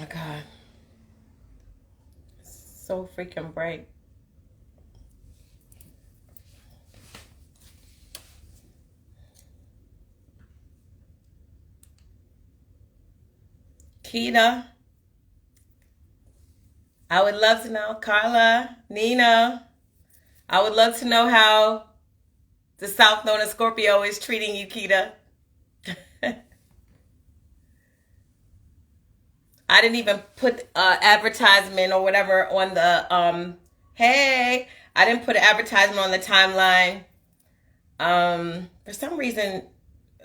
God. It's so freaking bright. Keita, I would love to know. Carla, Nina, I would love to know how the South Node of Scorpio is treating you, Keita. I didn't even put advertisement or whatever on the hey, I didn't put an advertisement on the timeline. For some reason,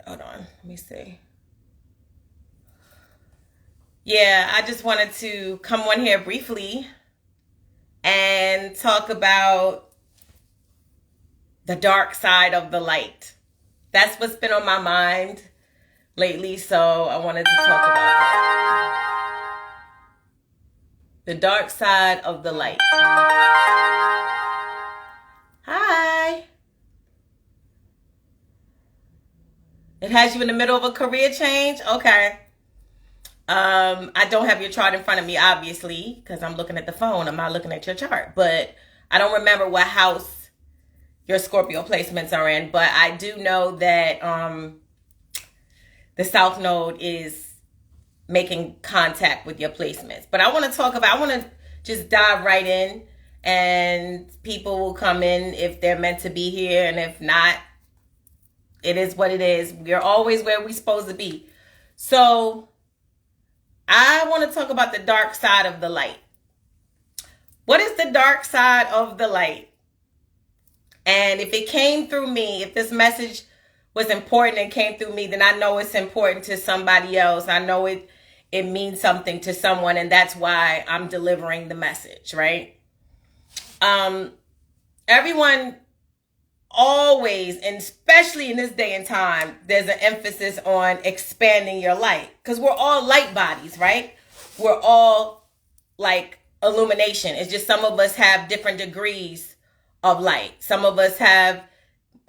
hold on, let me see. Yeah, I just wanted to come on here briefly and talk about the dark side of the light. That's what's been on my mind lately, so I wanted to talk about that. The dark side of the light. Hi. It has you in the middle of a career change? Okay. I don't have your chart in front of me, obviously, because I'm looking at the phone. I'm not looking at your chart. But I don't remember what house your Scorpio placements are in. But I do know that the South Node is making contact with your placements. But I want to just dive right in, and people will come in if they're meant to be here, and if not, it is what it is. We're always where we're supposed to be. So I want to talk about the dark side of the light. What is the dark side of the light? And if it came through me, if this message was important and came through me, then I know it's important to somebody else. I know it means something to someone, and that's why I'm delivering the message, right? Everyone always, and especially in this day and time, there's an emphasis on expanding your light, because we're all light bodies, right? We're all like illumination. It's just some of us have different degrees of light. Some of us have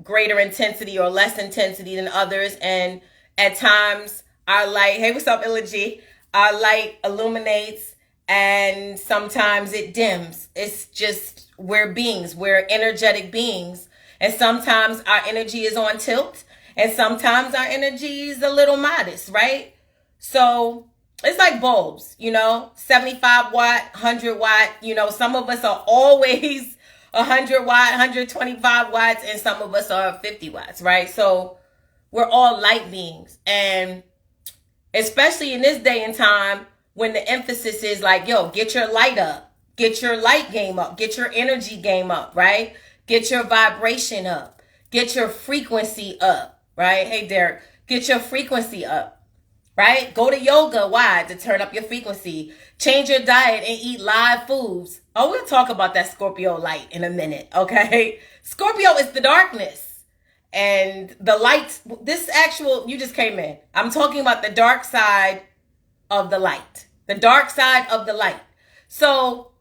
greater intensity or less intensity than others, and at times our light, hey, what's up, Illigy? Our light illuminates, and sometimes it dims. It's just, we're beings, we're energetic beings. And sometimes our energy is on tilt, and sometimes our energy is a little modest, right? So it's like bulbs, 75 watt, 100 watt, some of us are always 100 watt, 125 watts, and some of us are 50 watts, right? So we're all light beings. And especially in this day and time, when the emphasis is like, yo, get your light up, get your light game up, get your energy game up, right? Get your vibration up. Get your frequency up, right? Hey, Derek, get your frequency up, right? Go to yoga. Why? To turn up your frequency. Change your diet and eat live foods. Oh, we'll talk about that Scorpio light in a minute, okay? Scorpio is the darkness. And the light, you just came in. I'm talking about the dark side of the light. The dark side of the light. So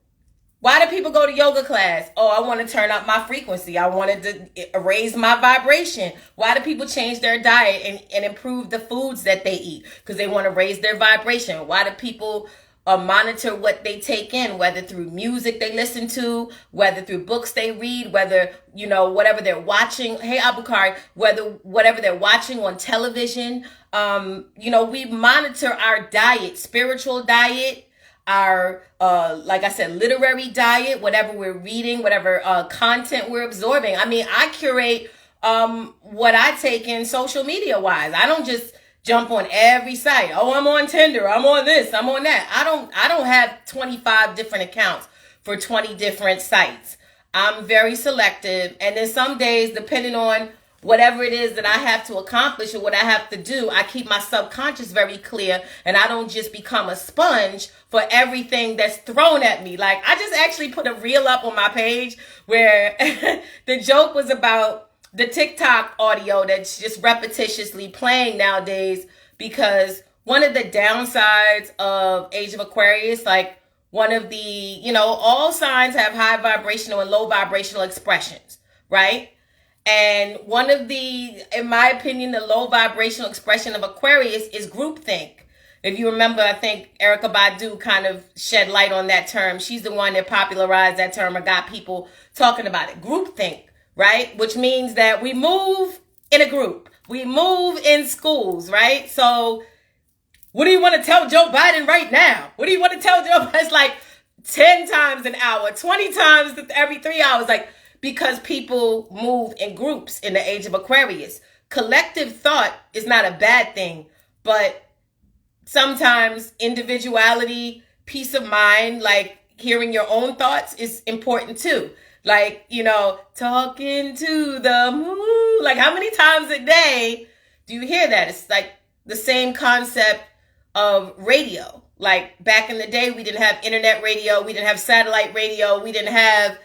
why do people go to yoga class? Oh, I want to turn up my frequency. I wanted to raise my vibration. Why do people change their diet and improve the foods that they eat? Because they want to raise their vibration. Why do people monitor what they take in, whether through music they listen to, whether through books they read, whether, whatever they're watching. Hey, Abukari, whatever they're watching on television. We monitor our diet, spiritual diet, our like I said, literary diet, whatever we're reading, whatever content we're absorbing. I mean, I curate what I take in social media wise. I don't just jump on every site. Oh, I'm on Tinder, I'm on this, I'm on that. I don't have 25 different accounts for 20 different sites. I'm very selective, and then some days, depending on whatever it is that I have to accomplish or what I have to do, I keep my subconscious very clear, and I don't just become a sponge for everything that's thrown at me. Like, I just actually put a reel up on my page where the joke was about the TikTok audio that's just repetitiously playing nowadays, because one of the downsides of Age of Aquarius, like one of the, all signs have high vibrational and low vibrational expressions, right? And one of the, in my opinion, the low vibrational expression of Aquarius is groupthink. If you remember, I think Erykah Badu kind of shed light on that term. She's the one that popularized that term or got people talking about it. Groupthink, right? Which means that we move in a group. We move in schools, right? So what do you want to tell Joe Biden right now? What do you want to tell Joe Biden? It's like 10 times an hour, 20 times every 3 hours, like, because people move in groups in the age of Aquarius. Collective thought is not a bad thing, but sometimes individuality, peace of mind, like hearing your own thoughts is important too. Like, talking to the moon. Like, how many times a day do you hear that? It's like the same concept of radio. Like, back in the day, we didn't have internet radio. We didn't have satellite radio. We didn't have,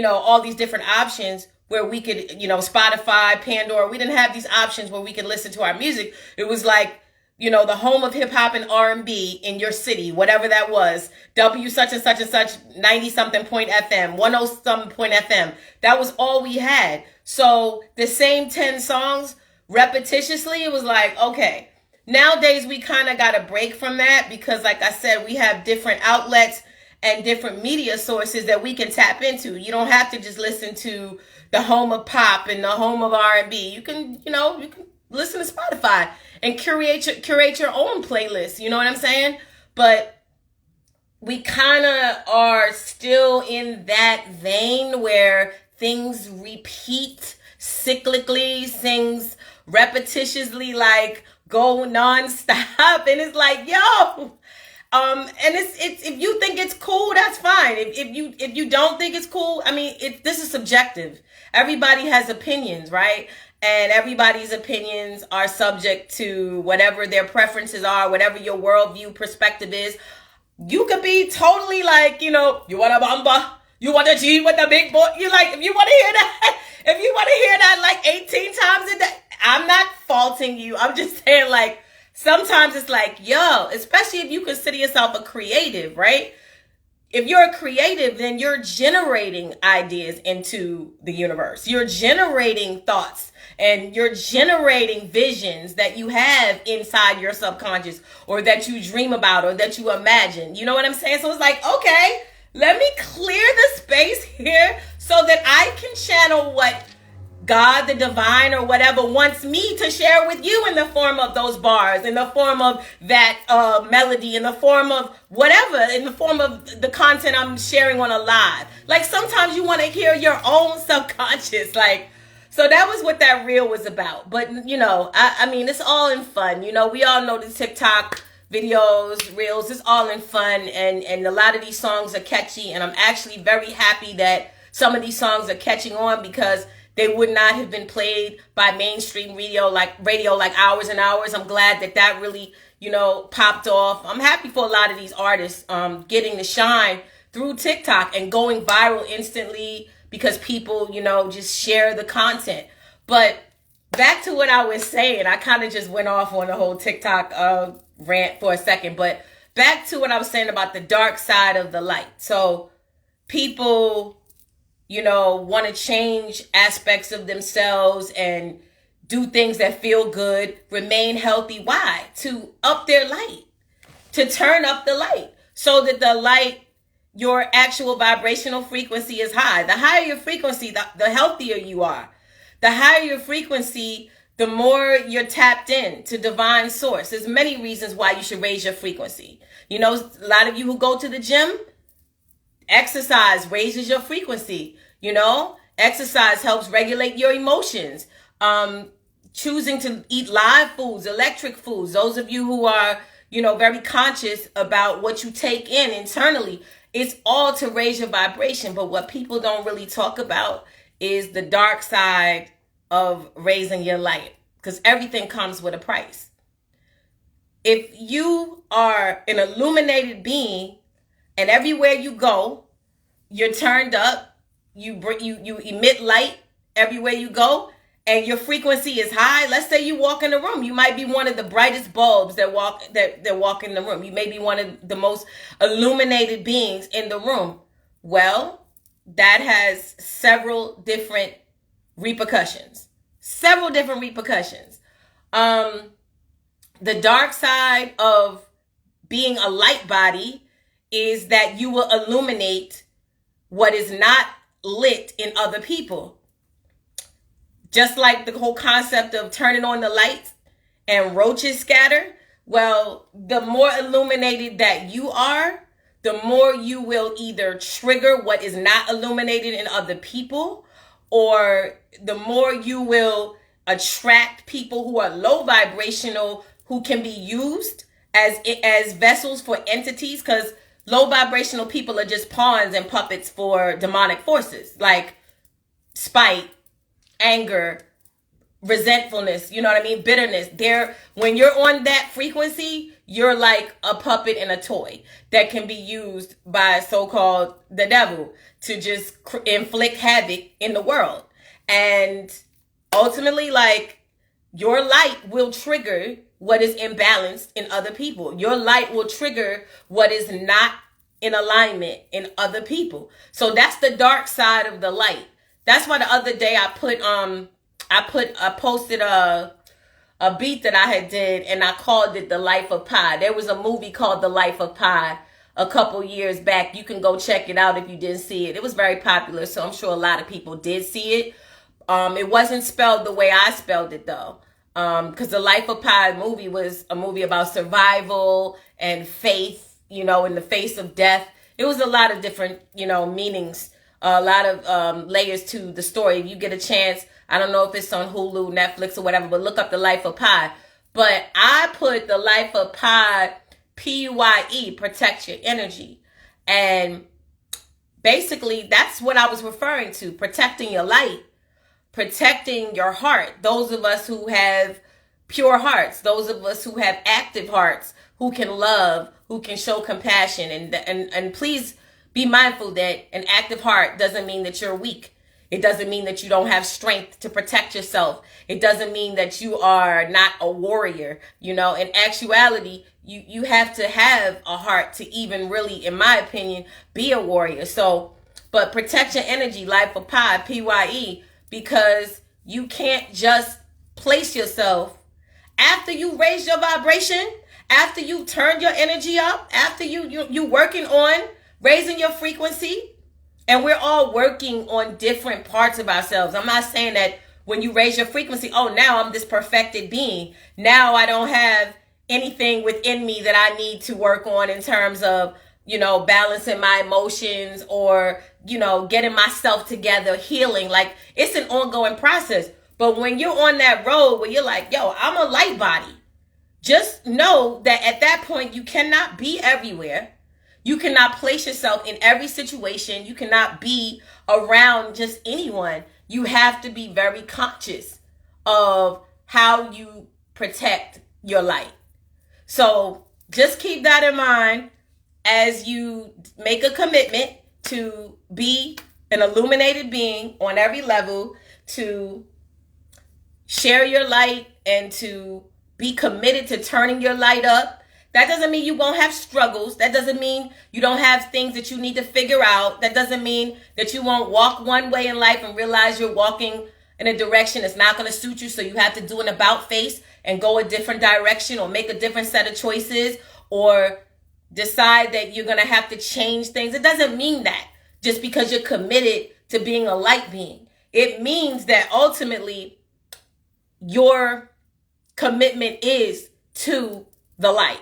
all these different options where we could, Spotify, Pandora. We didn't have these options where we could listen to our music. It was like, the home of hip hop and R&B in your city, whatever that was, W such and such and such, 90 something point FM, 10 something point FM. That was all we had. So the same 10 songs repetitiously, it was like, okay, nowadays we kind of got a break from that because, like I said, we have different outlets and different media sources that we can tap into. You don't have to just listen to the home of pop and the home of R&B. You can listen to Spotify and curate your own playlist. You know what I'm saying? But we kind of are still in that vein where things repeat cyclically, things repetitiously, like go nonstop. And it's like, yo. And it's if you think it's cool, that's fine. If you don't think it's cool, I mean, this is subjective. Everybody has opinions, right? And everybody's opinions are subject to whatever their preferences are, whatever your worldview perspective is. You could be totally like, you want a bamba, you want a G with the big boy. You like, if you want to hear that like 18 times a day, I'm not faulting you. I'm just saying, like, sometimes it's like, yo, especially if you consider yourself a creative, right? If you're a creative, then you're generating ideas into the universe. You're generating thoughts and you're generating visions that you have inside your subconscious or that you dream about or that you imagine. You know what I'm saying? So it's like, okay, let me clear the space here so that I can channel what God, the divine, or whatever wants me to share with you in the form of those bars, in the form of that melody, in the form of whatever, in the form of the content I'm sharing on a live. Like, sometimes you want to hear your own subconscious. Like, so that was what that reel was about. But, I mean, it's all in fun. We all know the TikTok videos, reels, it's all in fun. And a lot of these songs are catchy. And I'm actually very happy that some of these songs are catching on because they would not have been played by mainstream radio like hours and hours. I'm glad that really, popped off. I'm happy for a lot of these artists getting the shine through TikTok and going viral instantly because people, just share the content. But back to what I was saying, I kind of just went off on the whole TikTok rant for a second. But back to what I was saying about the dark side of the light. So people, want to change aspects of themselves and do things that feel good, remain healthy. Why? To up their light, to turn up the light so that the light, your actual vibrational frequency is high. The higher your frequency, the healthier you are. The higher your frequency, the more you're tapped in to divine source. There's many reasons why you should raise your frequency. A lot of you who go to the gym, exercise raises your frequency. Exercise helps regulate your emotions. Choosing to eat live foods, electric foods. Those of you who are, very conscious about what you take in internally, it's all to raise your vibration. But what people don't really talk about is the dark side of raising your light, because everything comes with a price. If you are an illuminated being and everywhere you go, you're turned up, you emit light everywhere you go, and your frequency is high. Let's say you walk in the room, you might be one of the brightest bulbs that walk in the room. You may be one of the most illuminated beings in the room. Well, that has several different repercussions. The dark side of being a light body is that you will illuminate what is not lit in other people. Just like the whole concept of turning on the lights and roaches scatter. Well, the more illuminated that you are, the more you will either trigger what is not illuminated in other people, or the more you will attract people who are low vibrational, who can be used as vessels for entities, because low vibrational people are just pawns and puppets for demonic forces like spite, anger, resentfulness, you know what I mean? Bitterness. When you're on that frequency, you're like a puppet and a toy that can be used by so-called the devil to just inflict havoc in the world. And ultimately, like, your light will trigger what is imbalanced in other people. Your light will trigger what is not in alignment in other people. So that's the dark side of the light. That's why the other day I posted a beat that I had did, and I called it The Life of Pi. There was a movie called The Life of Pi a couple years back. You can go check it out if you didn't see it. It was very popular, so I'm sure a lot of people did see it. It wasn't spelled the way I spelled it though. Because The Life of Pi movie was a movie about survival and faith, in the face of death. It was a lot of different, meanings, a lot of layers to the story. If you get a chance, I don't know if it's on Hulu, Netflix, or whatever, but look up The Life of Pi. But I put The Life of Pi, P-U-I-E, protect your energy. And basically, that's what I was referring to, protecting your light, protecting your heart. Those of us who have pure hearts, those of us who have active hearts, who can love, who can show compassion. And please be mindful that an active heart doesn't mean that you're weak. It doesn't mean that you don't have strength to protect yourself. It doesn't mean that you are not a warrior. In actuality, you have to have a heart to even really, in my opinion, be a warrior. So, but protect your energy, Life of Pi, P-Y-E, because you can't just place yourself after you raise your vibration, after you turn your energy up, after you working on raising your frequency. And we're all working on different parts of ourselves. I'm not saying that when you raise your frequency, oh, now I'm this perfected being. Now I don't have anything within me that I need to work on in terms of, balancing my emotions or, getting myself together, healing. Like, it's an ongoing process. But when you're on that road where you're like, yo, I'm a light body, just know that at that point, you cannot be everywhere. You cannot place yourself in every situation. You cannot be around just anyone. You have to be very conscious of how you protect your light. So just keep that in mind as you make a commitment to be an illuminated being on every level, to share your light and to be committed to turning your light up. That doesn't mean you won't have struggles. That doesn't mean you don't have things that you need to figure out. That doesn't mean that you won't walk one way in life and realize you're walking in a direction that's not going to suit you. So you have to do an about face and go a different direction, or make a different set of choices, or decide that you're going to have to change things. It doesn't mean that just because you're committed to being a light being. It means that ultimately your commitment is to the light.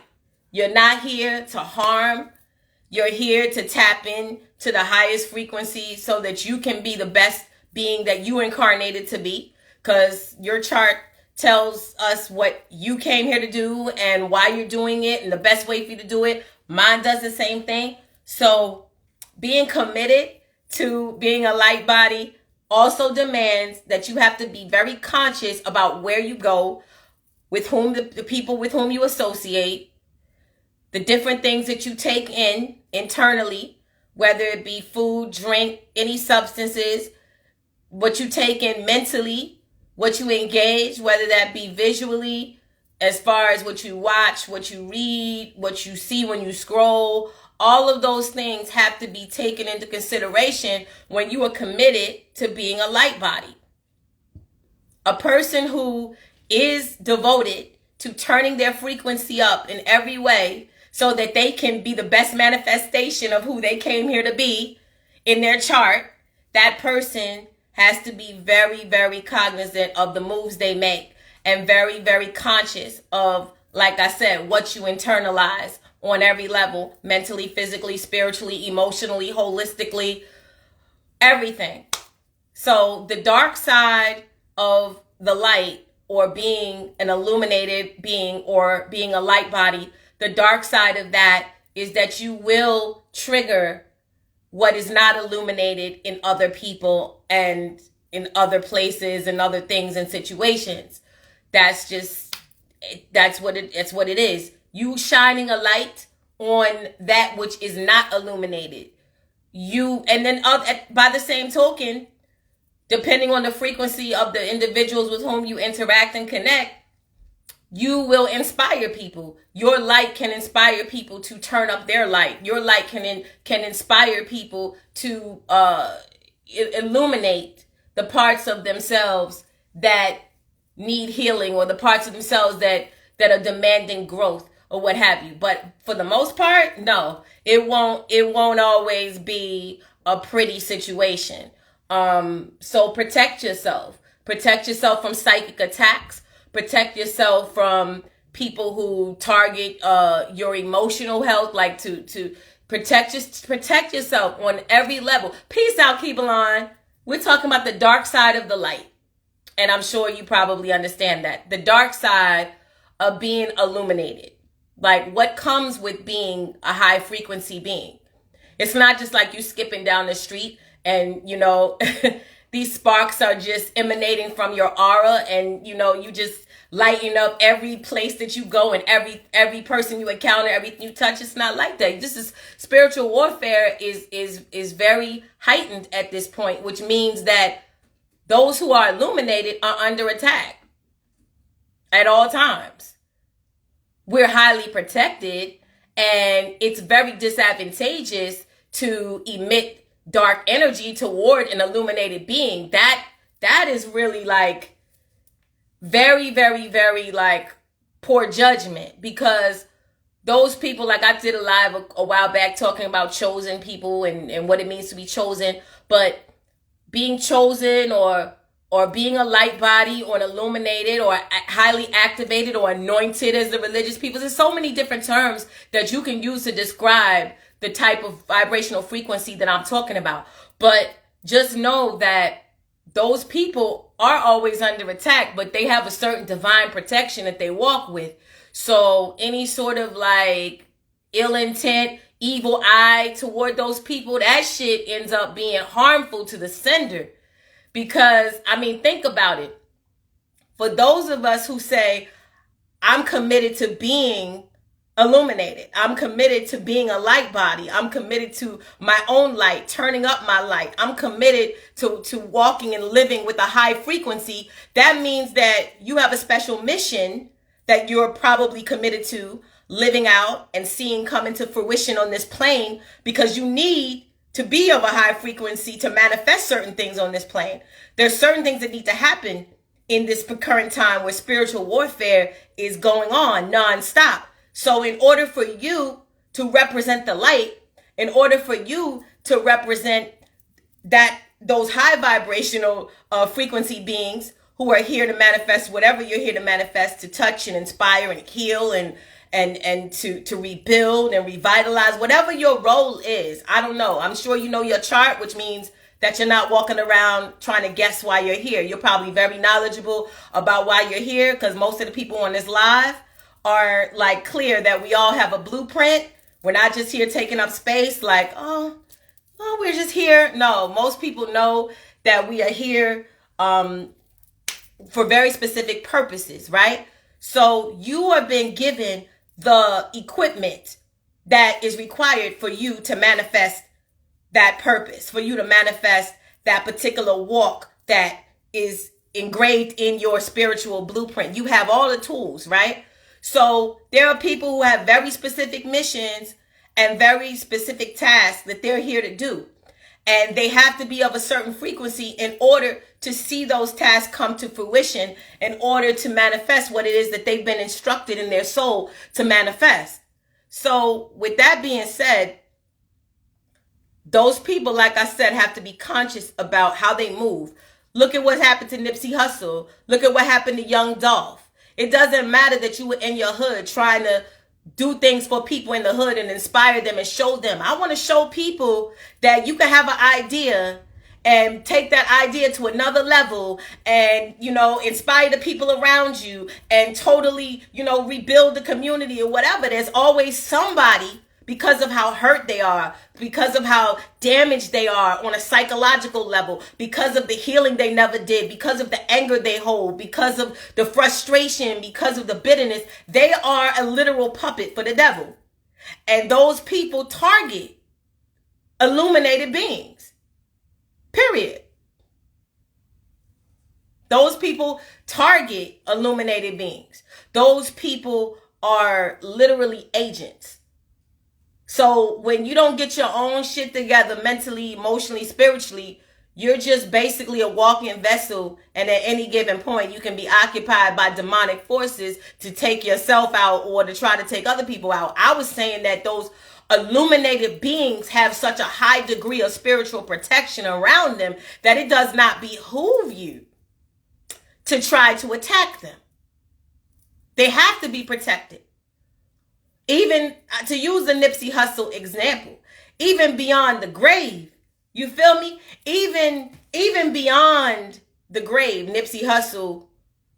You're not here to harm. You're here to tap in to the highest frequency so that you can be the best being that you incarnated to be. Because your chart tells us what you came here to do and why you're doing it and the best way for you to do it. Mine does the same thing. So being committed to being a light body also demands that you have to be very conscious about where you go, with whom the people with whom you associate, the different things that you take in internally, whether it be food, drink, any substances, what you take in mentally, what you engage, whether that be visually, as far as what you watch, what you read, what you see when you scroll. All of those things have to be taken into consideration when you are committed to being a light body. A person who is devoted to turning their frequency up in every way so that they can be the best manifestation of who they came here to be in their chart, that person has to be very, very cognizant of the moves they make and very, very conscious of, like I said, what you internalize on every level, mentally, physically, spiritually, emotionally, holistically, everything. So the dark side of the light, or being an illuminated being, or being a light body, the dark side of that is that you will trigger what is not illuminated in other people and in other places and other things and situations. That's what it is. You shining a light on that which is not illuminated. And then by the same token, depending on the frequency of the individuals with whom you interact and connect, you will inspire people. Your light can inspire people to turn up their light. Your light can inspire people to illuminate the parts of themselves that need healing, or the parts of themselves that are demanding growth, or what have you. But for the most part, no, it won't always be a pretty situation. So protect yourself. Protect yourself from psychic attacks. Protect yourself from people who target your emotional health, like to protect yourself on every level. Peace out, Keebalon. We're talking about the dark side of the light. And I'm sure you probably understand that. The dark side of being illuminated. Like what comes with being a high frequency being. It's not just like you skipping down the street and, these sparks are just emanating from your aura, and, you just lighting up every place that you go and every person you encounter, everything you touch. It's not like that. This is spiritual warfare is very heightened at this point, which means that those who are illuminated are under attack at all times. We're highly protected, and it's very disadvantageous to emit dark energy toward an illuminated being. That is really like very, very, very like poor judgment, because those people, like I did a live a while back talking about chosen people and what it means to be chosen, but being chosen or being a light body or an illuminated or highly activated or anointed, as the religious people, there's so many different terms that you can use to describe the type of vibrational frequency that I'm talking about. But just know that those people are always under attack, but they have a certain divine protection that they walk with. So any sort of like ill intent, evil eye toward those people, that shit ends up being harmful to the sender. Because, think about it. For those of us who say, I'm committed to being illuminated, I'm committed to being a light body, I'm committed to my own light, turning up my light, I'm committed to walking and living with a high frequency, that means that you have a special mission that you're probably committed to living out and seeing come into fruition on this plane, because you need to be of a high frequency to manifest certain things on this plane. There's certain things that need to happen in this current time where spiritual warfare is going on nonstop. So in order for you to represent the light, in order for you to represent those high vibrational frequency beings who are here to manifest whatever you're here to manifest, to touch and inspire and heal and to rebuild and revitalize, whatever your role is. I don't know. I'm sure you know your chart, which means that you're not walking around trying to guess why you're here. You're probably very knowledgeable about why you're here, because most of the people on this live are like clear that we all have a blueprint. We're not just here taking up space like, oh, we're just here. No, most people know that we are here for very specific purposes, right? So you are being given the equipment that is required for you to manifest that purpose, for you to manifest that particular walk that is engraved in your spiritual blueprint. You have all the tools, right? So there are people who have very specific missions and very specific tasks that they're here to do. And they have to be of a certain frequency in order to see those tasks come to fruition, in order to manifest what it is that they've been instructed in their soul to manifest. So with that being said, those people, like I said, have to be conscious about how they move. Look at what happened to Nipsey Hussle. Look at what happened to Young Dolph. It doesn't matter that you were in your hood trying to do things for people in the hood and inspire them and show them. I want to show people that you can have an idea and take that idea to another level and, inspire the people around you and totally, rebuild the community or whatever. There's always somebody, because of how hurt they are, because of how damaged they are on a psychological level, because of the healing they never did, because of the anger they hold, because of the frustration, because of the bitterness, they are a literal puppet for the devil. And those people target illuminated beings. Period. Those people target illuminated beings. Those people are literally agents. So when you don't get your own shit together mentally, emotionally, spiritually, you're just basically a walking vessel. And at any given point, you can be occupied by demonic forces to take yourself out or to try to take other people out. I was saying that those illuminated beings have such a high degree of spiritual protection around them that it does not behoove you to try to attack them. They have to be protected. Even to use the Nipsey Hussle example, even beyond the grave, you feel me? Even beyond the grave, Nipsey Hussle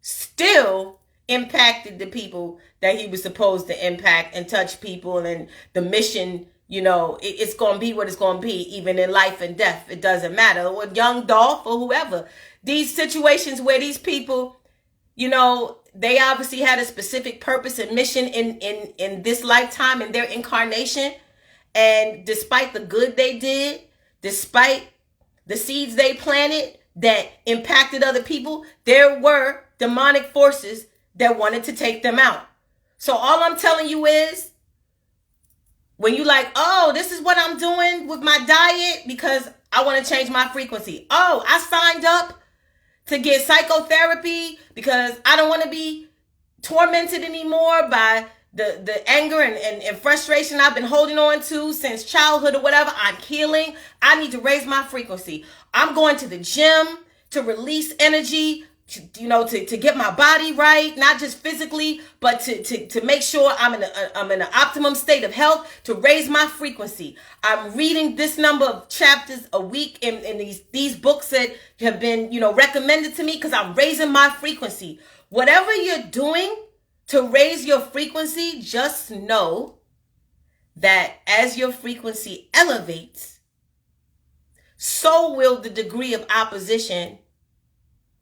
still impacted the people that he was supposed to impact and touch people, and the mission, it's going to be what it's going to be, even in life and death. It doesn't matter. Or Young Dolph or whoever. These situations where these people, they obviously had a specific purpose and mission in this lifetime, in their incarnation. And despite the good they did, despite the seeds they planted that impacted other people, there were demonic forces that wanted to take them out. So all I'm telling you is, when you like, oh, this is what I'm doing with my diet because I want to change my frequency. Oh, I signed up to get psychotherapy because I don't want to be tormented anymore by the anger and frustration I've been holding on to since childhood or whatever. I'm healing. I need to raise my frequency. I'm going to the gym to release energy, to get my body right, not just physically, but to make sure I'm in an optimum state of health, to raise my frequency. I'm reading this number of chapters a week in these books that have been, recommended to me because I'm raising my frequency. Whatever you're doing to raise your frequency, just know that as your frequency elevates, so will the degree of opposition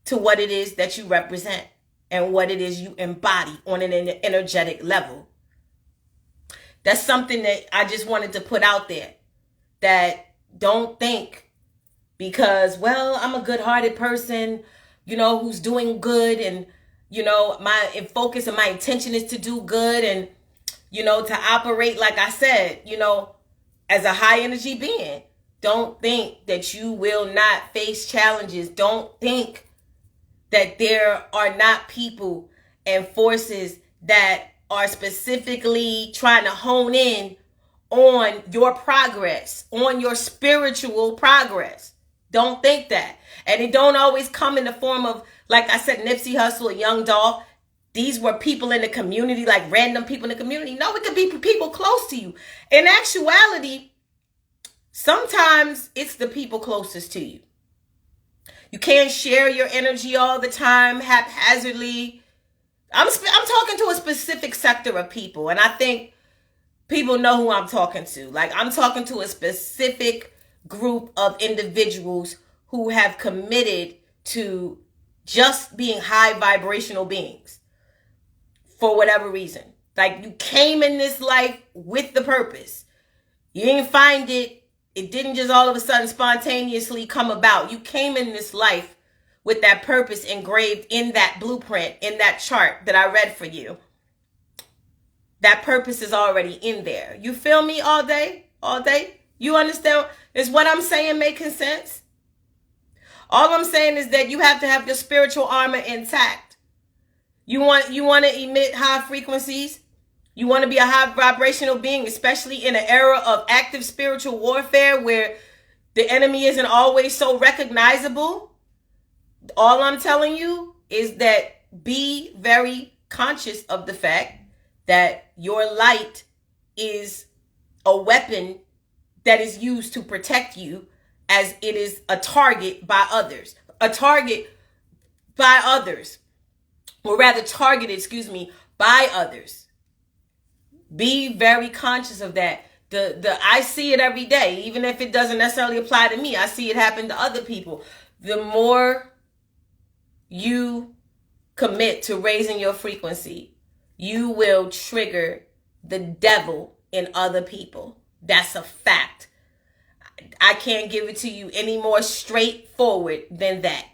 to what it is that you represent and what it is you embody on an energetic level. That's something that I just wanted to put out there. That don't think because, well, I'm a good-hearted person, who's doing good, and, my focus and my intention is to do good and, to operate, like I said, as a high energy being. Don't think that you will not face challenges. Don't think that there are not people and forces that are specifically trying to hone in on your progress, on your spiritual progress. Don't think that. And it don't always come in the form of, like I said, Nipsey Hussle and Young Dolph. These were people in the community, like random people in the community. No, it could be people close to you. In actuality, sometimes it's the people closest to you. You can't share your energy all the time, haphazardly. I'm talking to a specific sector of people, and I think people know who I'm talking to. Like, I'm talking to a specific group of individuals who have committed to just being high vibrational beings for whatever reason. Like, you came in this life with the purpose. You didn't find it. It didn't just all of a sudden spontaneously come about. You came in this life with that purpose engraved in that blueprint, in that chart that I read for you. That purpose is already in there. You feel me all day? All day? You understand? Is what I'm saying making sense? All I'm saying is that you have to have your spiritual armor intact. You want to emit high frequencies? You want to be a high vibrational being, especially in an era of active spiritual warfare where the enemy isn't always so recognizable. All I'm telling you is that be very conscious of the fact that your light is a weapon that is used to protect you, as it is a target by others. A target by others. Or rather targeted, by others. Be very conscious of that. I see it every day, even if it doesn't necessarily apply to me. I see it happen to other people. The more you commit to raising your frequency, you will trigger the devil in other people. That's a fact. I can't give it to you any more straightforward than that.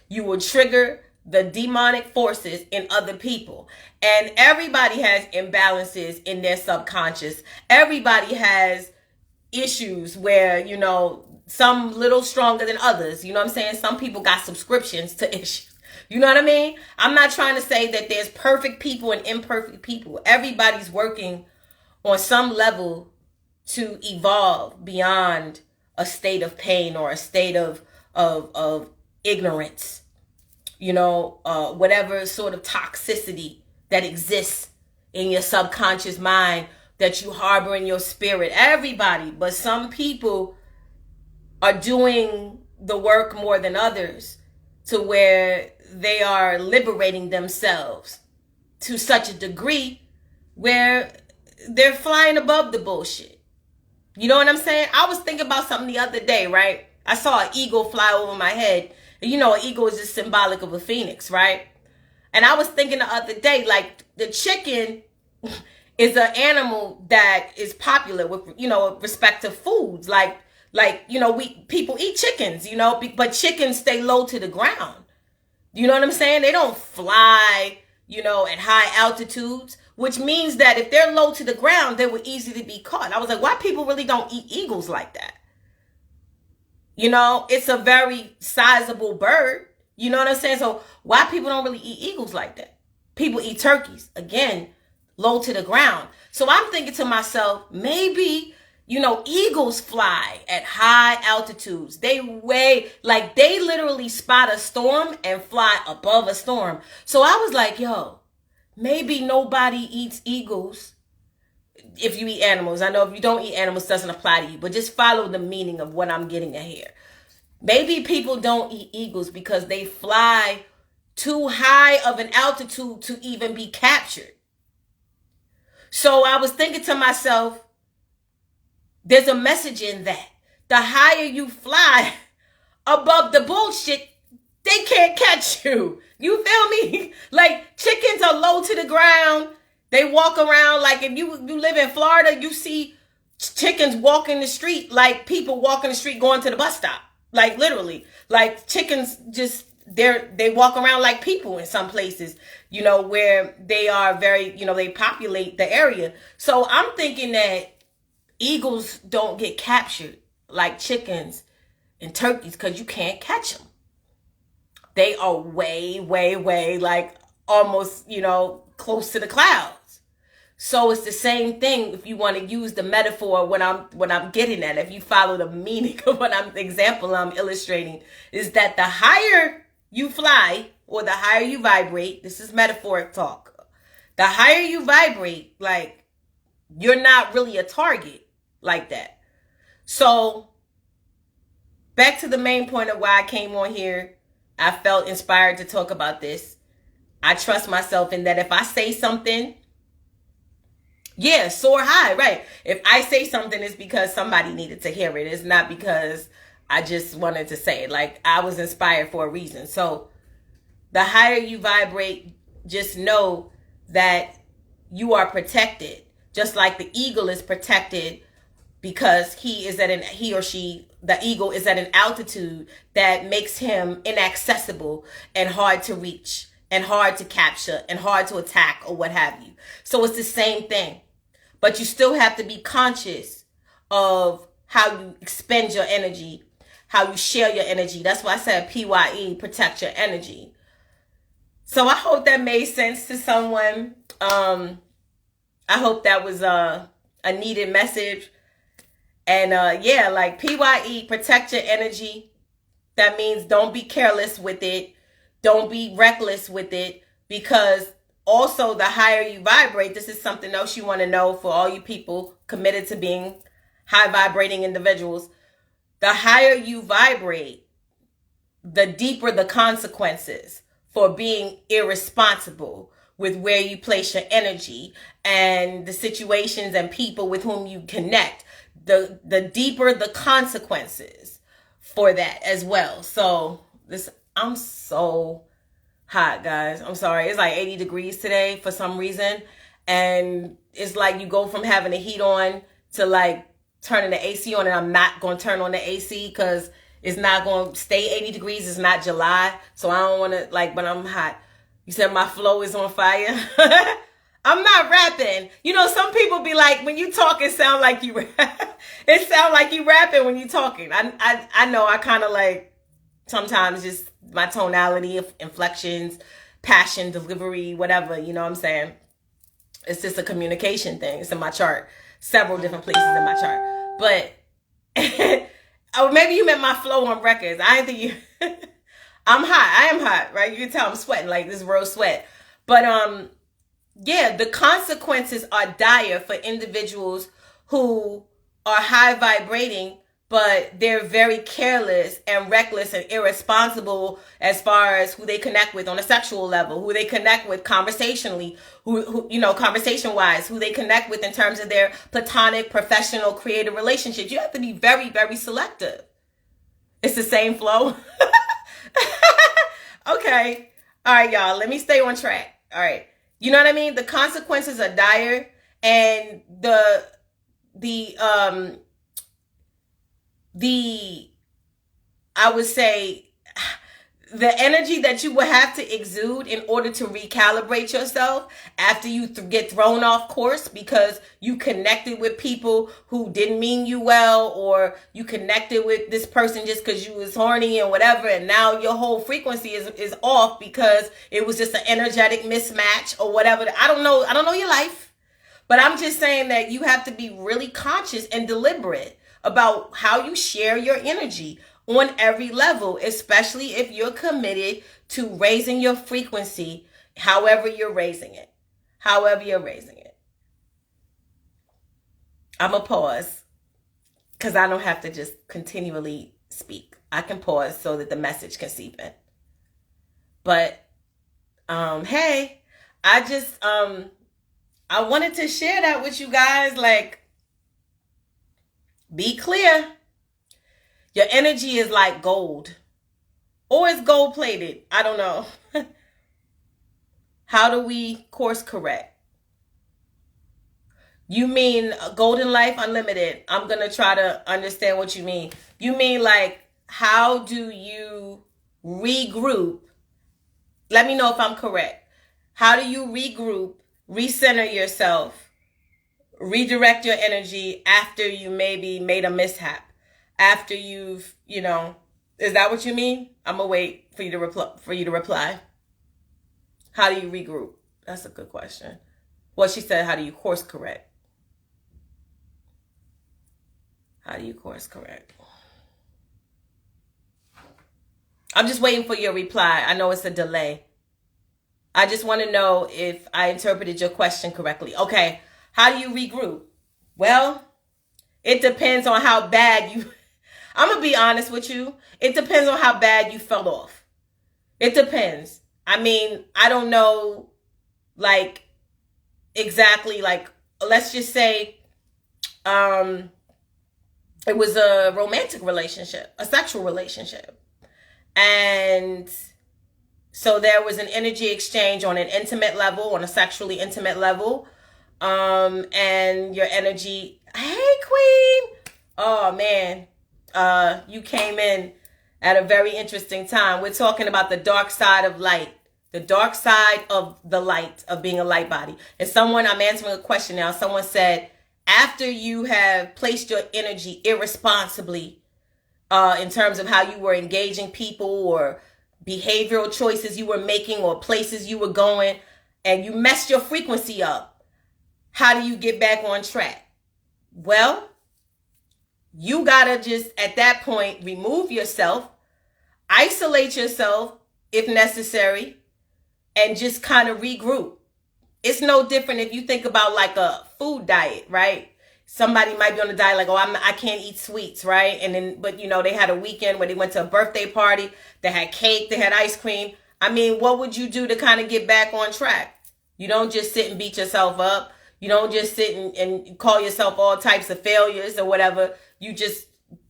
You will trigger the demonic forces in other people. And everybody has imbalances in their subconscious. Everybody has issues where, some little stronger than others. You know what I'm saying? Some people got subscriptions to issues. You know what I mean? I'm not trying to say that there's perfect people and imperfect people. Everybody's working on some level to evolve beyond a state of pain or a state of ignorance. Whatever sort of toxicity that exists in your subconscious mind that you harbor in your spirit. Everybody, but some people are doing the work more than others, to where they are liberating themselves to such a degree where they're flying above the bullshit. You know what I'm saying? I was thinking about something the other day, right? I saw an eagle fly over my head. An eagle is just symbolic of a phoenix, right? And I was thinking the other day, like, the chicken is an animal that is popular with, respect to foods. Like, people eat chickens, but chickens stay low to the ground. You know what I'm saying? They don't fly, at high altitudes, which means that if they're low to the ground, they were easy to be caught. I was like, why people really don't eat eagles like that? It's a very sizable bird. You know what I'm saying? So why people don't really eat eagles like that? People eat turkeys, again, low to the ground. So I'm thinking to myself, maybe, eagles fly at high altitudes. They literally spot a storm and fly above a storm. So I was like, maybe nobody eats eagles. If you eat animals, I know if you don't eat animals, it doesn't apply to you, but just follow the meaning of what I'm getting at here. Maybe people don't eat eagles because they fly too high of an altitude to even be captured. So I was thinking to myself, there's a message in that. The higher you fly above the bullshit, they can't catch you. You feel me? Like, chickens are low to the ground. They walk around like, if you live in Florida, you see chickens walking the street like people walking the street going to the bus stop. Like, literally. Like, chickens just, they walk around like people in some places, where they are very, they populate the area. So I'm thinking that eagles don't get captured like chickens and turkeys because you can't catch them. They are way, way, way, like, almost, close to the clouds. So it's the same thing if you want to use the metaphor when I'm getting at. If you follow the meaning of the example I'm illustrating, is that the higher you fly or the higher you vibrate, this is metaphoric talk. The higher you vibrate, like, you're not really a target like that. So back to the main point of why I came on here. I felt inspired to talk about this. I trust myself in that if I say something, soar high, right? If I say something, it's because somebody needed to hear it. It's not because I just wanted to say it. Like, I was inspired for a reason. So the higher you vibrate, just know that you are protected. Just like the eagle is protected because the eagle is at an altitude that makes him inaccessible and hard to reach and hard to capture and hard to attack or what have you. So it's the same thing. But you still have to be conscious of how you expend your energy, how you share your energy. That's why I said PYE, protect your energy. So I hope that made sense to someone. I hope that was a needed message. And yeah, like PYE, protect your energy. That means don't be careless with it. Don't be reckless with it, because also the higher you vibrate, this is something else you want to know for all you people committed to being high vibrating individuals. The higher you vibrate, the deeper the consequences for being irresponsible with where you place your energy and the situations and people with whom you connect. The deeper the consequences for that as well. So I'm so hot, guys. I'm sorry. It's like 80 degrees today for some reason. And it's like you go from having the heat on to like turning the AC on, and I'm not going to turn on the AC because it's not going to stay 80 degrees. It's not July. So I don't want to but I'm hot. You said my flow is on fire. I'm not rapping. You know, some people be like, when you talk, it sound like you rap. It sound like you rapping when you talking. I know I kind of like sometimes just my tonality, inflections, passion, delivery, whatever, you know what I'm saying? It's just a communication thing. It's in my chart. Several different places in my chart. But, or maybe you meant my flow on records. I didn't think you, I'm hot. I am hot, right? You can tell I'm sweating, like this real sweat. But, yeah, the consequences are dire for individuals who are high vibrating, but they're very careless and reckless and irresponsible as far as who they connect with on a sexual level, who they connect with conversationally, who you know, conversation wise, who they connect with in terms of their platonic, professional, creative relationships. You have to be very, very selective. It's the same flow. Okay. All right, y'all. Let me stay on track. All right. You know what I mean? The consequences are dire, and I would say the energy that you will have to exude in order to recalibrate yourself after you get thrown off course because you connected with people who didn't mean you well, or you connected with this person just because you was horny and whatever, and now your whole frequency is off because it was just an energetic mismatch or whatever. I don't know your life, but I'm just saying that you have to be really conscious and deliberate about how you share your energy on every level, especially if you're committed to raising your frequency, however you're raising it. I'm going to pause because I don't have to just continually speak. I can pause so that the message can seep in. But, hey, I wanted to share that with you guys. Like, be clear. Your energy is like gold. Or it's gold plated. I don't know. How do we course correct? You mean Golden Life Unlimited? I'm going to try to understand what you mean. You mean like, how do you regroup? Let me know if I'm correct. How do you regroup, recenter yourself, redirect your energy after you maybe made a mishap? After you've, you know, is that what you mean? I'm going to wait for you to reply. How do you regroup? That's a good question. Well, she said, how do you course correct? How do you course correct? I'm just waiting for your reply. I know it's a delay. I just want to know if I interpreted your question correctly. Okay. How do you regroup? Well, it depends on how bad you... I'm going to be honest with you. It depends on how bad you fell off. It depends. I mean, I don't know, like, exactly, like, let's just say it was a romantic relationship, a sexual relationship. And so there was an energy exchange on an intimate level, on a sexually intimate level. And your energy, hey, queen. Oh, man. You came in at a very interesting time. We're talking about the dark side of light, the dark side of the light of being a light body. And I'm answering a question now. Someone said, after you have placed your energy irresponsibly, in terms of how you were engaging people or behavioral choices you were making or places you were going, and you messed your frequency up, How do you get back on track? Well, you gotta just, at that point, remove yourself, isolate yourself if necessary, and just kind of regroup. It's no different if you think about like a food diet, right? Somebody might be on a diet like, oh, I can't eat sweets, right? And then, but they had a weekend where they went to a birthday party, they had cake, they had ice cream. I mean, what would you do to kind of get back on track? You don't just sit and beat yourself up. You don't just sit and call yourself all types of failures or whatever. You just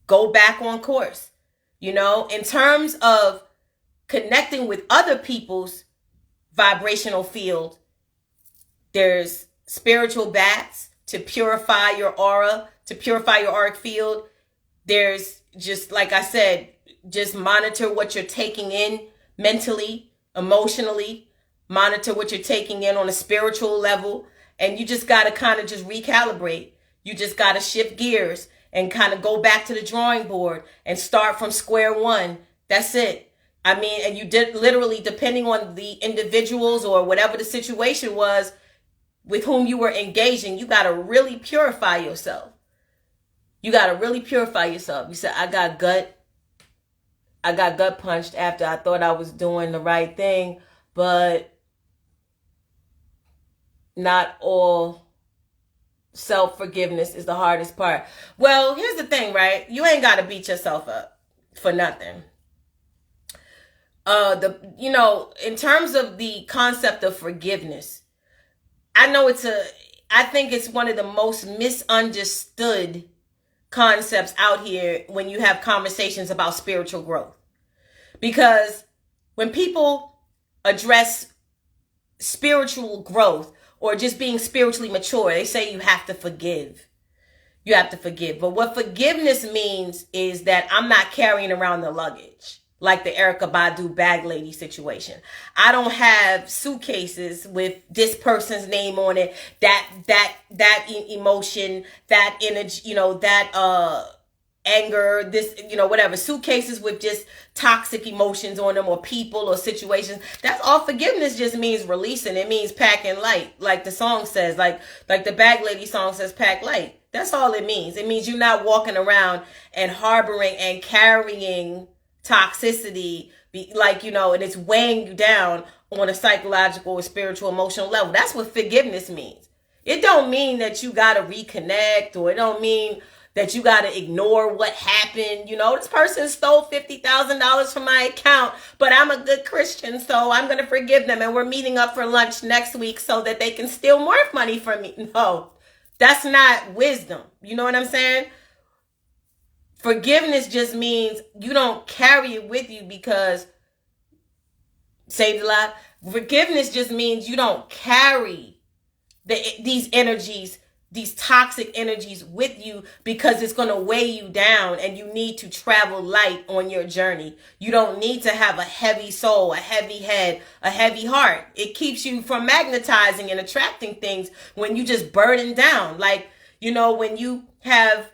go back on course. In terms of connecting with other people's vibrational field, there's spiritual baths to purify your aura, to purify your auric field. There's just, like I said, just monitor what you're taking in mentally, emotionally, monitor what you're taking in on a spiritual level. And you just got to kind of just recalibrate. You just got to shift gears and kind of go back to the drawing board and start from square one. That's it. I mean, and you did literally, depending on the individuals or whatever the situation was with whom you were engaging, you got to really purify yourself. You got to really purify yourself. You said, I got gut punched after I thought I was doing the right thing, but not all self-forgiveness is the hardest part. Well, here's the thing, right? You ain't got to beat yourself up for nothing. In terms of the concept of forgiveness, I think it's one of the most misunderstood concepts out here when you have conversations about spiritual growth. Because when people address spiritual growth or just being spiritually mature, they say you have to forgive. You have to forgive. But what forgiveness means is that I'm not carrying around the luggage, like the Erykah Badu bag lady situation. I don't have suitcases with this person's name on it, that emotion, that energy, that anger, this, whatever, suitcases with just toxic emotions on them or people or situations. That's all forgiveness just means releasing. It means packing light, like the song says, like the bag lady song says, pack light. That's all it means. It means you're not walking around and harboring and carrying toxicity, and it's weighing you down on a psychological or spiritual, emotional level. That's what forgiveness means. It don't mean that you got to reconnect, or it don't mean that you got to ignore what happened. This person stole $50,000 from my account, but I'm a good Christian, so I'm going to forgive them. And we're meeting up for lunch next week so that they can steal more money from me. No, that's not wisdom. You know what I'm saying? Forgiveness just means you don't carry it with you because, saved a lot. Forgiveness just means you don't carry these energies, these toxic energies with you because it's going to weigh you down and you need to travel light on your journey. You don't need to have a heavy soul, a heavy head, a heavy heart. It keeps you from magnetizing and attracting things when you just burden down. Like, when you have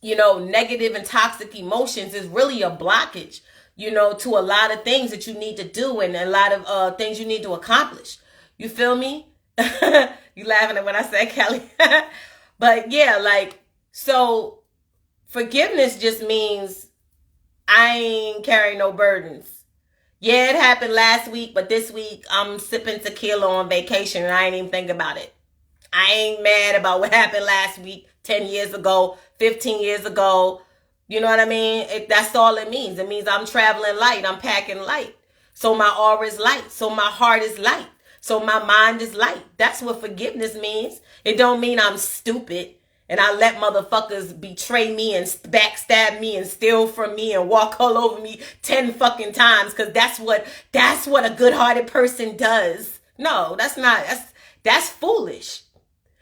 negative and toxic emotions is really a blockage, to a lot of things that you need to do and a lot of things you need to accomplish. You feel me? You laughing at when I said Kelly. But yeah, so forgiveness just means I ain't carrying no burdens. Yeah, it happened last week, but this week I'm sipping tequila on vacation and I ain't even think about it. I ain't mad about what happened last week, 10 years ago, 15 years ago. You know what I mean? That's all it means. It means I'm traveling light. I'm packing light. So my aura is light. So my heart is light. So my mind is light. That's what forgiveness means. It don't mean I'm stupid and I let motherfuckers betray me and backstab me and steal from me and walk all over me 10 fucking times because that's what a good-hearted person does. No, that's foolish.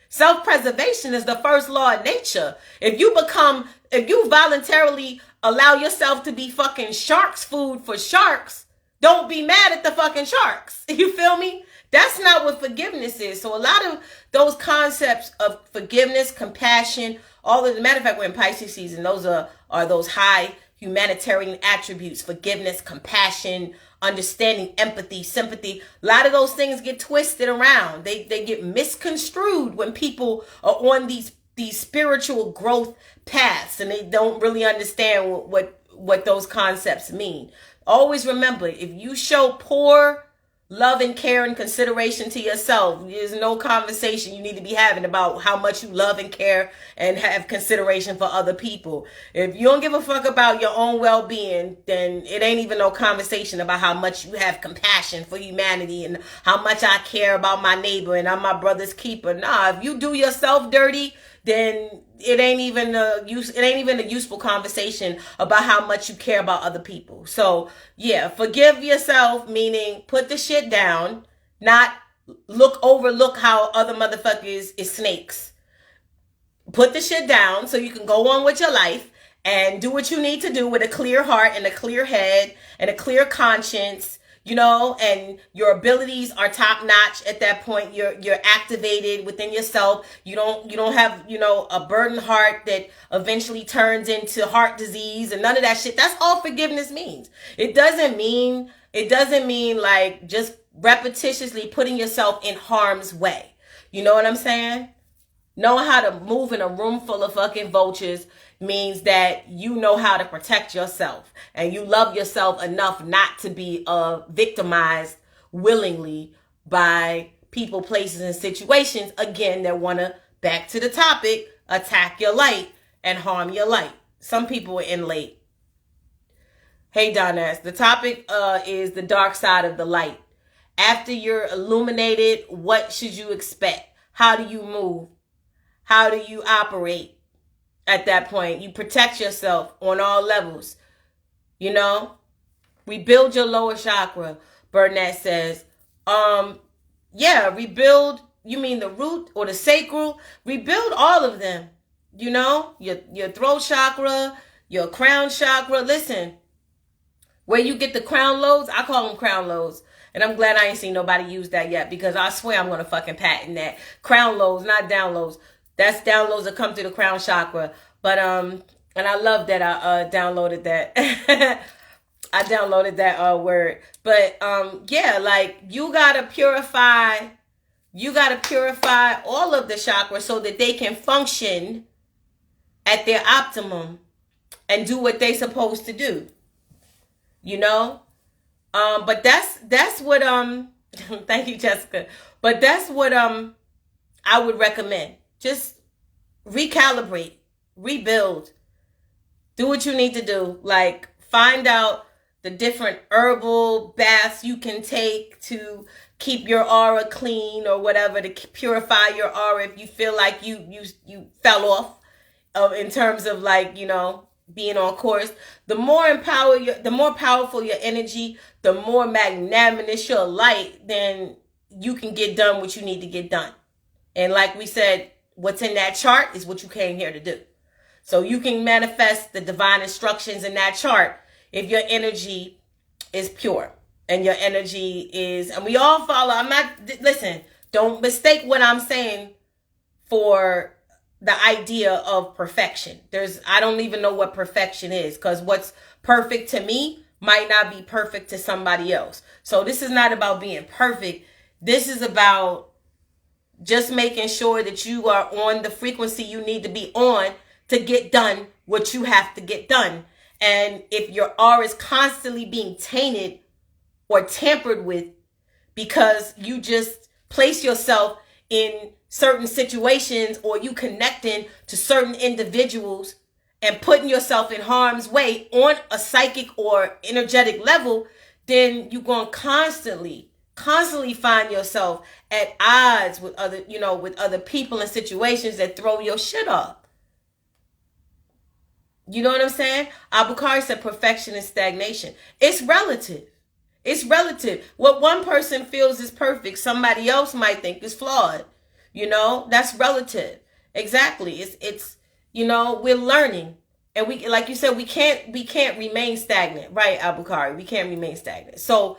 Self-preservation is the first law of nature. If you voluntarily allow yourself to be fucking shark's food for sharks, don't be mad at the fucking sharks. You feel me? That's not what forgiveness is. So a lot of those concepts of forgiveness, compassion, all of the matter of fact, we're in Pisces season. Those are those high, humanitarian attributes, forgiveness, compassion, understanding, empathy, sympathy. A lot of those things get twisted around. They get misconstrued when people are on these spiritual growth paths and they don't really understand what those concepts mean. Always remember, if you show poor love and care and consideration to yourself, there's no conversation you need to be having about how much you love and care and have consideration for other people. If you don't give a fuck about your own well-being, then it ain't even no conversation about how much you have compassion for humanity and how much I care about my neighbor and I'm my brother's keeper. Nah, if you do yourself dirty, then it ain't even a useful conversation about how much you care about other people. So yeah, forgive yourself, meaning put the shit down, not overlook how other motherfuckers is snakes. Put the shit down so you can go on with your life and do what you need to do with a clear heart and a clear head and a clear conscience. And your abilities are top notch at that point. You're activated within yourself. You don't have, a burdened heart that eventually turns into heart disease and none of that shit. That's all forgiveness means. It doesn't mean like just repetitiously putting yourself in harm's way. You know what I'm saying? Knowing how to move in a room full of fucking vultures means that you know how to protect yourself and you love yourself enough not to be victimized willingly by people, places, and situations, again, that want to, back to the topic, attack your light and harm your light. Some people are in late. Hey, Doness, the topic is the dark side of the light. After you're illuminated, what should you expect? How do you move? How do you operate? At that point, you protect yourself on all levels. Rebuild your lower chakra, Burnett says. Rebuild, you mean the root or the sacral? Rebuild all of them. Your throat chakra, your crown chakra. Listen, where you get the crown loads, I call them crown loads. And I'm glad I ain't seen nobody use that yet because I swear I'm going to fucking patent that. Crown loads, not down loads. That's downloads that come through the crown chakra. But, and I love that I downloaded that. I downloaded that word. But, you gotta purify all of the chakras so that they can function at their optimum and do what they supposed to do. But that's what, thank you, Jessica. But that's what, I would recommend. Just recalibrate, rebuild, do what you need to do. Like, find out the different herbal baths you can take to keep your aura clean or whatever, to purify your aura if you feel like you fell off in terms of being on course. The more powerful your energy, the more magnanimous your light, then you can get done what you need to get done. And like we said, what's in that chart is what you came here to do. So you can manifest the divine instructions in that chart if your energy is pure and your energy is, and we all follow. Listen, don't mistake what I'm saying for the idea of perfection. I don't even know what perfection is, because what's perfect to me might not be perfect to somebody else. So this is not about being perfect. This is about just making sure that you are on the frequency you need to be on to get done what you have to get done. And if your aura is constantly being tainted or tampered with because you just place yourself in certain situations or you connecting to certain individuals and putting yourself in harm's way on a psychic or energetic level, then you're going to constantly find yourself at odds with other people and situations that throw your shit up. You know what I'm saying? Abukari said perfection is stagnation. It's relative. It's relative. What one person feels is perfect, somebody else might think is flawed. That's relative. Exactly. It's we're learning. And we, like you said, we can't remain stagnant, right, Abukari? We can't remain stagnant. So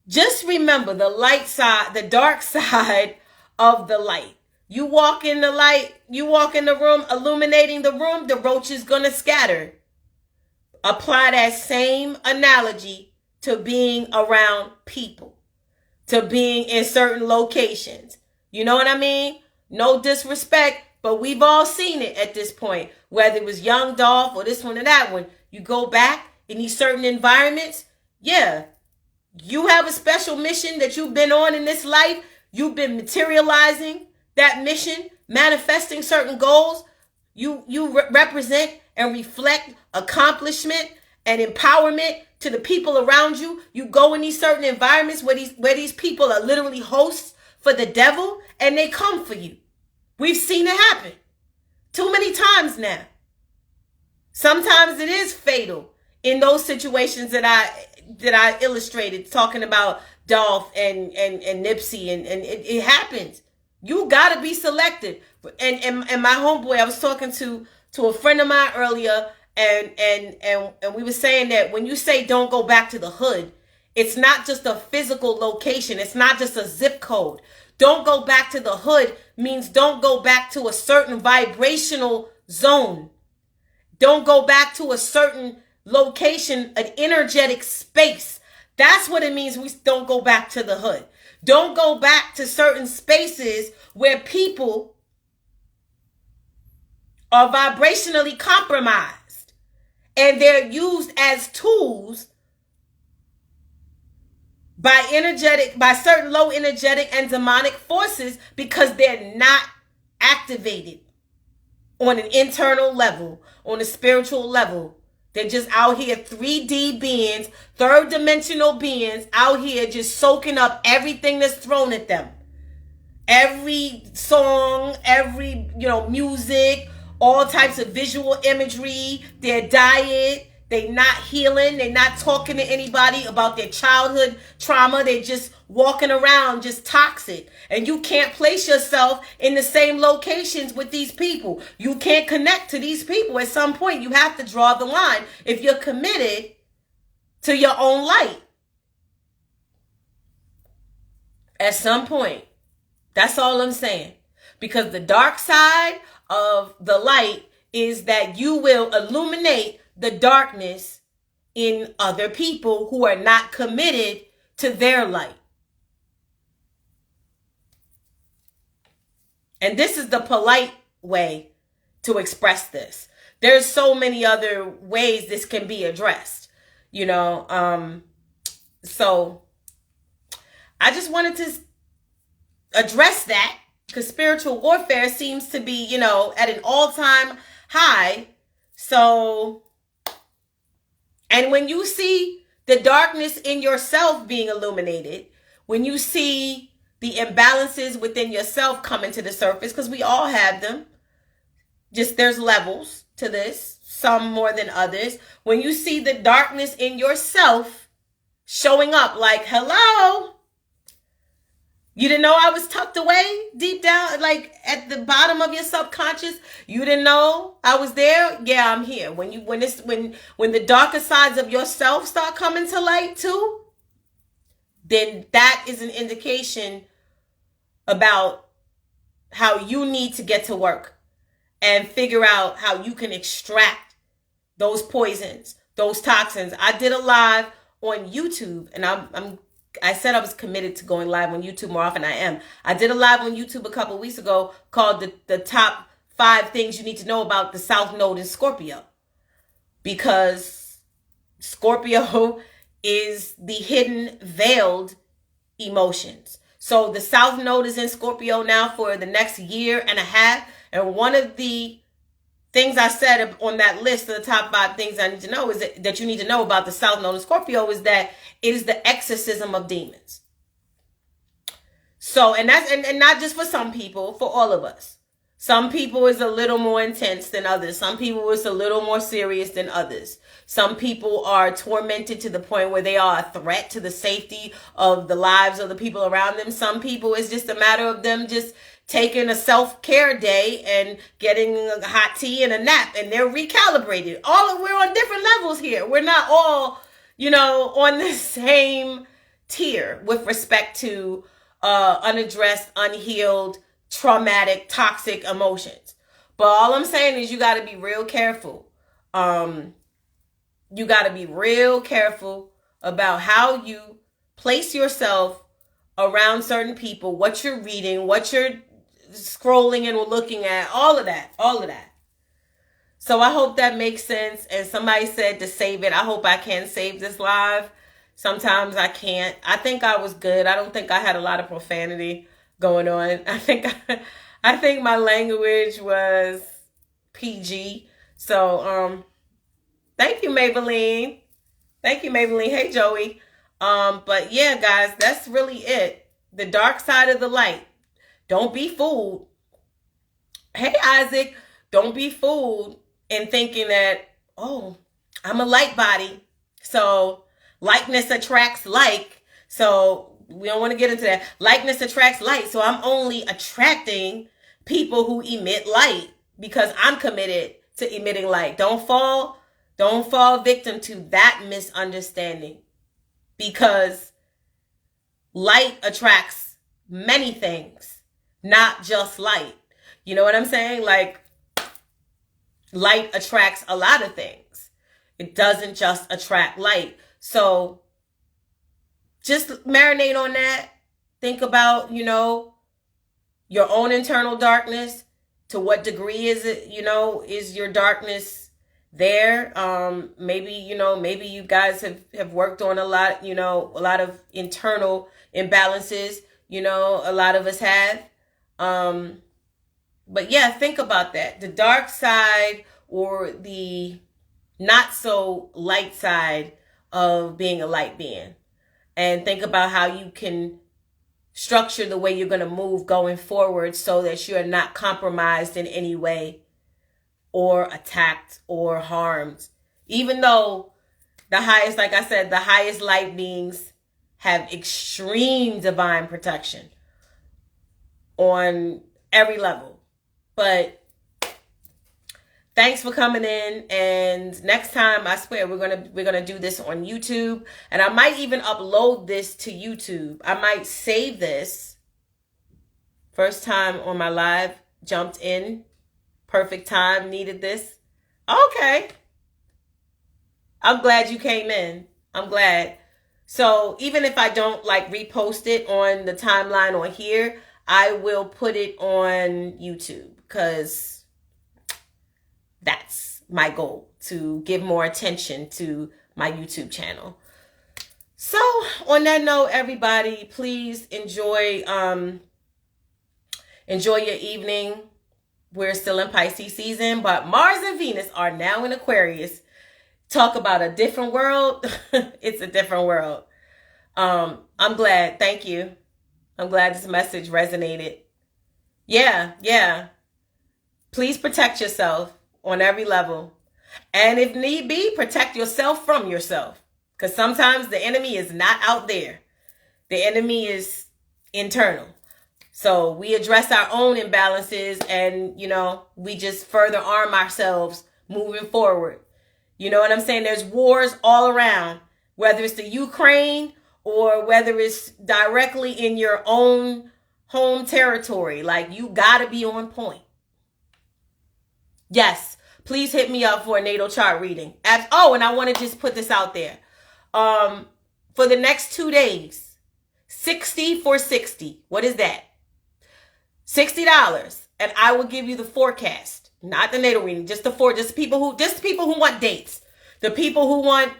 just remember the light side, the dark side of the light. You walk in the light, you walk in the room, illuminating the room, the roach is going to scatter. apply that same analogy to being around people, to being in certain locations. You know what I mean? No disrespect, but we've all seen it at this point. Whether it was young Dolph or this one or that one, you go back in these certain environments. Yeah, you have a special mission that you've been on in this life. You've been materializing that mission, manifesting certain goals. You represent and reflect accomplishment and empowerment to the people around you. You go in these certain environments where these people are literally hosts for the devil, and they come for you. We've seen it happen too many times now. Sometimes it is fatal in those situations that I illustrated, talking about Dolph and Nipsey, and it happens. You gotta be selective. And my homeboy, I was talking to a friend of mine earlier, and we were saying that when you say don't go back to the hood, it's not just a physical location. It's not just a zip code. Don't go back to the hood means don't go back to a certain vibrational zone. Don't go back to a certain location, an energetic space. That's what it means we don't go back to the hood. Don't go back to certain spaces where people are vibrationally compromised and they're used as tools by certain low energetic and demonic forces because they're not activated on an internal level, on a spiritual level. They're just out here 3D beings, third dimensional beings out here just soaking up everything that's thrown at them. Every song, every, music, all types of visual imagery, their diet. They're not healing. They're not talking to anybody about their childhood trauma. They're just walking around just toxic. And you can't place yourself in the same locations with these people. You can't connect to these people. At some point, you have to draw the line if you're committed to your own light. At some point. That's all I'm saying. Because the dark side of the light is that you will illuminate the darkness in other people who are not committed to their light. And this is the polite way to express this. There's so many other ways this can be addressed, so I just wanted to address that because spiritual warfare seems to be, at an all-time high. So, and when you see the darkness in yourself being illuminated, when you see the imbalances within yourself coming to the surface, because we all have them, just there's levels to this, some more than others. When you see the darkness in yourself showing up like, hello, you didn't know I was tucked away deep down, like at the bottom of your subconscious. You didn't know I was there. Yeah, I'm here. When the darker sides of yourself start coming to light too, then that is an indication about how you need to get to work and figure out how you can extract those poisons, those toxins. I did a live on YouTube, and I said I was committed to going live on YouTube more often. I am. I did a live on YouTube a couple of weeks ago called the top 5 things you need to know about the South Node in Scorpio. Because Scorpio is the hidden, veiled emotions. So the South Node is in Scorpio now for the next year and a half. And one of the things I said on that list of the top 5 things I need to know is that you need to know about the South Node in Scorpio is that it is the exorcism of demons. So, and that's, and not just for some people, for all of us. Some people is a little more intense than others. Some people is a little more serious than others. Some people are tormented to the point where they are a threat to the safety of the lives of the people around them. Some people it's just a matter of them just taking a self-care day and getting a hot tea and a nap, and they're recalibrated. We're on different levels here. We're not all, on the same tier with respect to unaddressed, unhealed, traumatic, toxic emotions. But all I'm saying is you got to be real careful. you got to be real careful about how you place yourself around certain people, what you're reading, what you're scrolling and looking at, all of that. So I hope that makes sense. And somebody said to save it. I hope I can save this live. Sometimes I can't. I think I was good. I don't think I had a lot of profanity going on. I think my language was PG. So thank you, Maybelline. Hey, Joey. But yeah, guys, that's really it. The dark side of the light. Don't be fooled. Hey, Isaac, don't be fooled in thinking that, oh, I'm a light body. So likeness attracts like. So we don't want to get into that. Likeness attracts light. So I'm only attracting people who emit light because I'm committed to emitting light. Don't fall victim to that misunderstanding, because light attracts many things, not just light. You know what I'm saying? Like, light attracts a lot of things. It doesn't just attract light. So just marinate on that. Think about, your own internal darkness. To what degree is it, is your darkness there? Maybe you guys have worked on a lot of internal imbalances, a lot of us have. But yeah, think about that. The dark side, or the not so light side of being a light being. And think about how you can structure the way you're going to move going forward so that you are not compromised in any way or attacked or harmed. Even though the highest light beings have extreme divine protection on every level. But thanks for coming in, and next time, I swear, we're gonna do this on YouTube, and I might even upload this to YouTube. I might save this. First time on my live, jumped in, perfect time, needed this. Okay, I'm glad you came in. I'm glad. So even if I don't repost it on the timeline on here, I will put it on YouTube, because that's my goal, to give more attention to my YouTube channel. So on that note, everybody, please enjoy your evening. We're still in Pisces season, but Mars and Venus are now in Aquarius. Talk about a different world. It's a different world. I'm glad. Thank you. I'm glad this message resonated. Yeah. Please protect yourself on every level. And if need be, protect yourself from yourself. Because sometimes the enemy is not out there. The enemy is internal. So we address our own imbalances, and, we just further arm ourselves moving forward. You know what I'm saying? There's wars all around, whether it's the Ukraine or whether it's directly in your own home territory. You gotta be on point. Yes, please hit me up for a natal chart reading. And I want to just put this out there. For the next 2 days, 60 for 60. What is that? $60. And I will give you the forecast, not the natal reading, just people who want dates. The people who want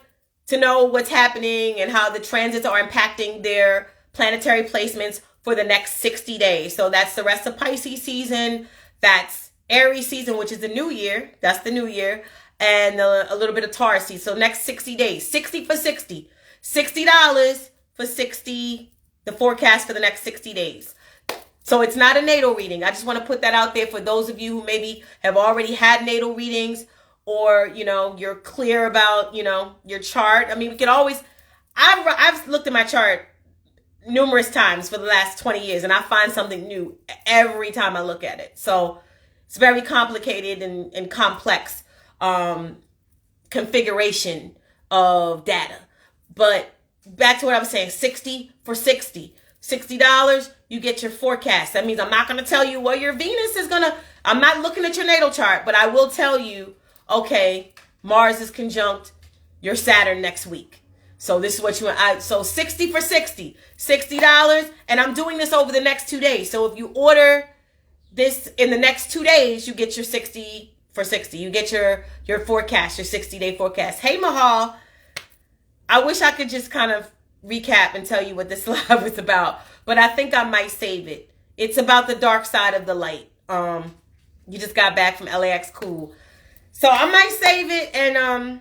to know what's happening and how the transits are impacting their planetary placements for the next 60 days. So that's the rest of Pisces season. That's Aries season, which is the new year. That's the new year. And a little bit of Taurus season. So next 60 days, 60 for 60. $60 for 60, the forecast for the next 60 days. So it's not a natal reading. I just want to put that out there for those of you who maybe have already had natal readings, or, you're clear about, your chart. I mean, we can always, I've looked at my chart numerous times for the last 20 years, and I find something new every time I look at it. So it's very complicated and complex configuration of data. But back to what I was saying, 60 for 60. $60, you get your forecast. That means I'm not going to tell you your Venus is going to, I'm not looking at your natal chart, but I will tell you, okay, Mars is conjunct your Saturn next week. So this is what so 60 for 60, $60. And I'm doing this over the next 2 days. So if you order this in the next 2 days, you get your 60 for 60. You get your forecast, your 60-day forecast. Hey, Mahal. I wish I could just kind of recap and tell you what this live is about, but I think I might save it. It's about the dark side of the light. You just got back from LAX Cool. So I might save it. And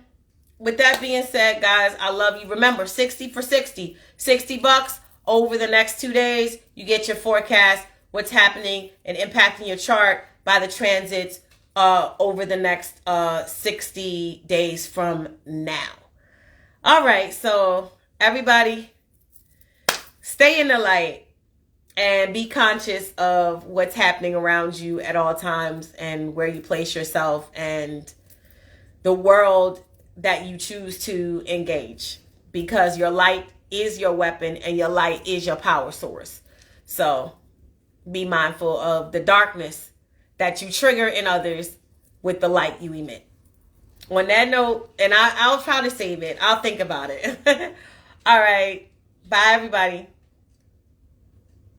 with that being said, guys, I love you. Remember, 60 for 60. $60 over the next 2 days. You get your forecast, what's happening and impacting your chart by the transits over the next 60 days from now. All right, so everybody, stay in the light and be conscious of what's happening around you at all times and where you place yourself and the world that you choose to engage, because your light is your weapon and your light is your power source. So be mindful of the darkness that you trigger in others with the light you emit. On that note, and I'll try to save it. I'll think about it. All right. Bye, everybody.